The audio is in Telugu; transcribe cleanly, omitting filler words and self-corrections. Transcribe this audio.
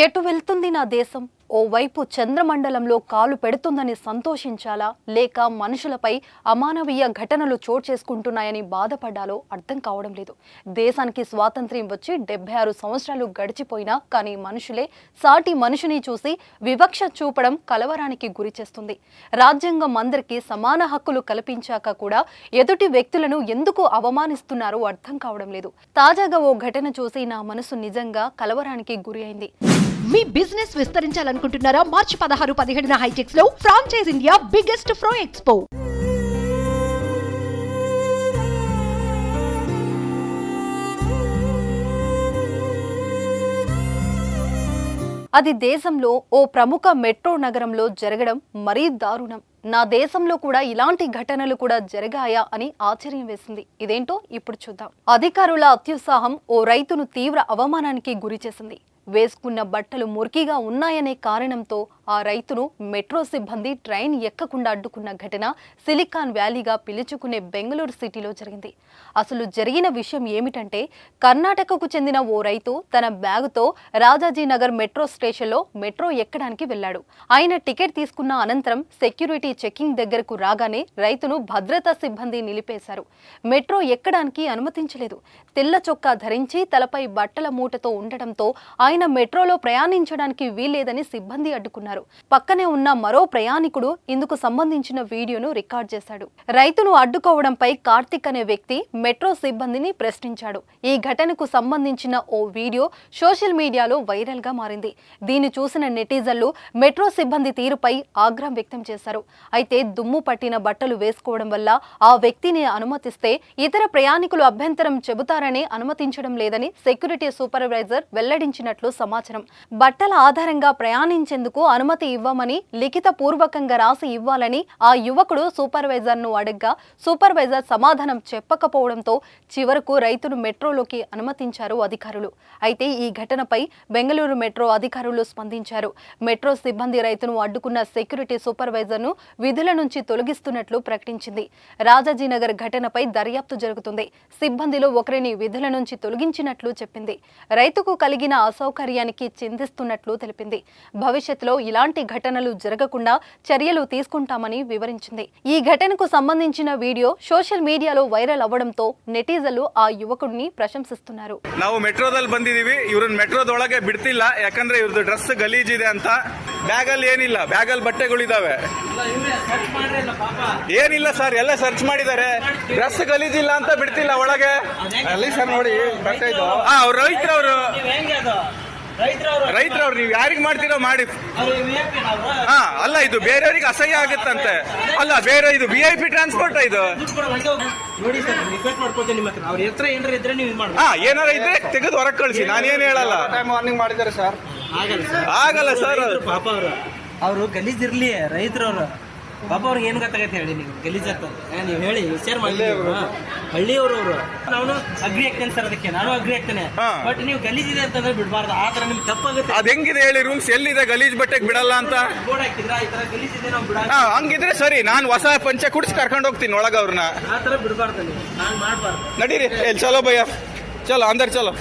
ఎటు వెళ్తుంది నా దేశం? ఓవైపు చంద్రమండలంలో కాలు పెడుతుందని సంతోషించాలా, లేక మనుషులపై అమానవీయ ఘటనలు చోటు చేసుకుంటున్నాయని బాధపడాలో అర్థం కావడం లేదు. దేశానికి స్వాతంత్ర్యం వచ్చి 76 సంవత్సరాలు గడిచిపోయినా కానీ మనుషులే సాటి మనుషుని చూసి వివక్ష చూపడం కలవరానికి గురి చేస్తుంది. రాజ్యాంగం అందరికీ సమాన హక్కులు కల్పించాక కూడా ఎదుటి వ్యక్తులను ఎందుకు అవమానిస్తున్నారో అర్థం కావడం లేదు. తాజాగా ఓ ఘటన చూసి నా మనసు నిజంగా కలవరానికి గురి అయింది. మీ బిజినెస్ విస్తరించాలనుకుంటున్నారా? మార్చి 16-17 హైటెక్స్ లో ఫ్రాంచైజ్ ఇండియా బిగ్గెస్ట్ ఫ్రో ఎక్స్పో. అది దేశంలో ఓ ప్రముఖ మెట్రో నగరంలో జరగడం మరీ దారుణం. నా దేశంలో కూడా ఇలాంటి ఘటనలు కూడా జరిగాయా అని ఆశ్చర్యం వేసింది. ఇదేంటో ఇప్పుడు చూద్దాం. అధికారుల అత్యుత్సాహం ఓ రైతును తీవ్ర అవమానానికి గురి చేసింది. వేసుకున్న బట్టలు మురికిగా ఉన్నాయనే కారణంతో ఆ రైతును మెట్రో సిబ్బంది ట్రైన్ ఎక్కకుండా అడ్డుకున్న ఘటన సిలికాన్ వ్యాలీగా పిలుచుకునే బెంగళూరు సిటీలో జరిగింది. అసలు జరిగిన విషయం ఏమిటంటే, కర్ణాటకకు చెందిన ఓ రైతు తన బ్యాగుతో రాజాజీనగర్ మెట్రో స్టేషన్లో మెట్రో ఎక్కడానికి వెళ్లాడు. ఆయన టికెట్ తీసుకున్న అనంతరం సెక్యూరిటీ చెకింగ్ దగ్గరకు రాగానే రైతును భద్రతా సిబ్బంది నిలిపేశారు. మెట్రో ఎక్కడానికి అనుమతించలేదు. తెల్ల చొక్కా ధరించి తలపై బట్టల మూటతో ఉండటంతో ఆయన మెట్రోలో ప్రయాణించడానికి వీల్లేదని సిబ్బంది అడ్డుకున్నారు. పక్కనే ఉన్న మరో ప్రయాణికుడు ఇందుకు సంబంధించిన వీడియోను రికార్డ్ చేశాడు. రైతును అడ్డుకోవడంపై కార్తిక్ అనే వ్యక్తి మెట్రో సిబ్బందిని ప్రశ్నించాడు. ఈ ఘటనకు సంబంధించిన ఓ వీడియో సోషల్ మీడియాలో వైరల్ గా మారింది. దీన్ని చూసిన నెటిజన్లు మెట్రో సిబ్బంది తీరుపై ఆగ్రహం వ్యక్తం చేశారు. అయితే దుమ్ము పట్టిన బట్టలు వేసుకోవడం వల్ల ఆ వ్యక్తిని అనుమతిస్తే ఇతర ప్రయాణికులు అభ్యంతరం చెబుతారని అనుమతించడం లేదని సెక్యూరిటీ సూపర్వైజర్ వెల్లడించినట్లు సమాచారం. బట్టల ఆధారంగా ప్రయాణించేందుకు అనుమతి ఇవ్వమని లిఖిత పూర్వకంగా రాసి ఇవ్వాలని ఆ యువకుడు సూపర్వైజర్ ను అడగ్గా సూపర్వైజర్ సమాధానం చెప్పకపోవడంతో చివరకు రైతును మెట్రోలోకి అనుమతించారు అధికారులు. అయితే ఈ ఘటనపై బెంగళూరు మెట్రో అధికారులు స్పందించారు. మెట్రో సిబ్బంది రైతును అడ్డుకున్న సెక్యూరిటీ సూపర్వైజర్ ను విధుల నుంచి తొలగిస్తున్నట్లు ప్రకటించింది. రాజాజీనగర్ ఘటనపై దర్యాప్తు జరుగుతుంది. సిబ్బందిలో ఒకరిని విధుల నుంచి తొలగించినట్లు చెప్పింది. రైతుకు కలిగిన అసౌకర్యానికి చింతిస్తున్నట్లు తెలిపింది. భవిష్యత్తులో ఇలాంటి ఘటనలు జరగకుండా చర్యలు తీసుకుంటామని వివరించింది. ఈ ఘటనకు సంబంధించిన వీడియో సోషల్ మీడియాలో వైరల్ అవ్వడంతో నెటిజన్లు ఆ ಯುವಕುడిని ಪ್ರಶಂಸಿಸುತ್ತಾರೆ. ನಾವು ಮೆಟ್ರೋದಲ್ಲಿ ಬಂದಿದೀವಿ. ಇವ್ರನ್ನ ಮೆಟ್ರೋದೊಳಗೆ ಬಿಡ್ತಿಲ್ಲ, ಯಾಕಂದ್ರೆ ಇವ್ರದ್ದು ಡ್ರೆಸ್ ಗಲೀಜ್ ಇದೆ ಅಂತ. ಬ್ಯಾಗ್ ಅಲ್ಲಿ ಏನಿಲ್ಲ, ಬ್ಯಾಗ್ ಅಲ್ಲಿ ಬಟ್ಟೆಗಳಿದಾವೆ. ಏನಿಲ್ಲ ಸರ್, ಎಲ್ಲ ಸರ್ಚ್ ಮಾಡಿದ್ದಾರೆ. ಡ್ರೆಸ್ ಗಲೀಜ್ ಇಲ್ಲ ಅಂತ ಬಿಡ್ತಿಲ್ಲ ಒಳಗೆ. ಅಲ್ಲಿ ಸರ್ ನೋಡಿ ಬಟ್ಟೆ ಇದು. ಅವ್ರು ರೈತರವರು ನೀವು ಯಾರಿಗ್ ಮಾಡ್ತೀರೋ ಮಾಡಿ. ಅಲ್ಲ, ಇದು ಬೇರೆಯವ್ರಿಗೆ ಅಸಹ್ಯ ಆಗುತ್ತಂತೆ. ಅಲ್ಲ, ಬೇರೆ ಇದು VIP ಟ್ರಾನ್ಸ್ಪೋರ್ಟ್ ಇದು. ನೋಡಿ ಸರ್, ರಿಕ್ವೆಸ್ಟ್ ಮಾಡ್ಕೊಳ್ತೇನೆ ನಿಮ್ಮ ಹತ್ರ. ಅವ್ರ ಹತ್ರ ಏನಾರ ಇದ್ರೆ ನೀವು ಮಾಡಿ. ಏನಾರ ಇದ್ರೆ ತೆಗೆದು ಹೊರಗೆ ಕಳಿಸಿ, ನಾನೇನು ಹೇಳಲ್ಲ. ವಾರ್ನಿಂಗ್ ಮಾಡಿದ್ದಾರೆ ಸರ್. ಆಗಲ್ಲ ಸರ್. ಪಾಪ ಅವರು ಗಲೀಜಿರ್ಲಿ, ರೈತರವ್ರು ಪಾಪ ಅವ್ರಿಗೆ ಏನ್ ಗೊತ್ತಾಗತ್ತೆ ಹೇಳಿ. ನೀವು ಗಲೀಜ್ ಆಗ್ತದೆ ನೀವು ಹೇಳಿ, ವಿಚಾರ ಮಾಡಿ. ಹಳ್ಳಿಯವರು ನಾನು ಅಗ್ರಿ ಆಗ್ತೇನೆ ಸರ್, ಅದಕ್ಕೆ ನಾನು ಅಗ್ರಿ ಆಗ್ತೇನೆ. ಬಟ್ ನೀವು ಗಲೀಜ್ ಇದೆ ಅಂತಂದ್ರೆ ಬಿಡಬಾರ್ದು. ಆ ತರ ನಿಮ್ಗೆ ತಪ್ಪಾಗುತ್ತೆ. ಅದ್ ಹೆಂಗಿದೆ ಹೇಳಿ, ರೂಲ್ಸ್ ಎಲ್ಲಿದೆ ಗಲೀಜ್ ಬಟ್ಟೆಗೆ ಬಿಡಲ್ಲ ಅಂತ ಬೋರ್ಡ್ ಹಾಕಿದ್ರ ಈ ತರ ಗಲೀಜ್ ಇದೆ ನಾವು ಬಿಡ. ಹಂಗಿದ್ರೆ ಸರಿ, ನಾನು ಹೊಸ ಪಂಚೆ ಕುಡಿಸಿ ಕರ್ಕೊಂಡು ಹೋಗ್ತೀನಿ ಒಳಗ ಅವ್ರನ್ನ. ಆ ತರ ಬಿಡಬಾರ್ದು, ನೀವು ನಾನು ಮಾಡಬಾರ್ದು. ನಡೀರಿ, ಚಲೋ ಭಯ್ಯ, ಚಲೋ ಅಂದರ್ ಚಲೋ.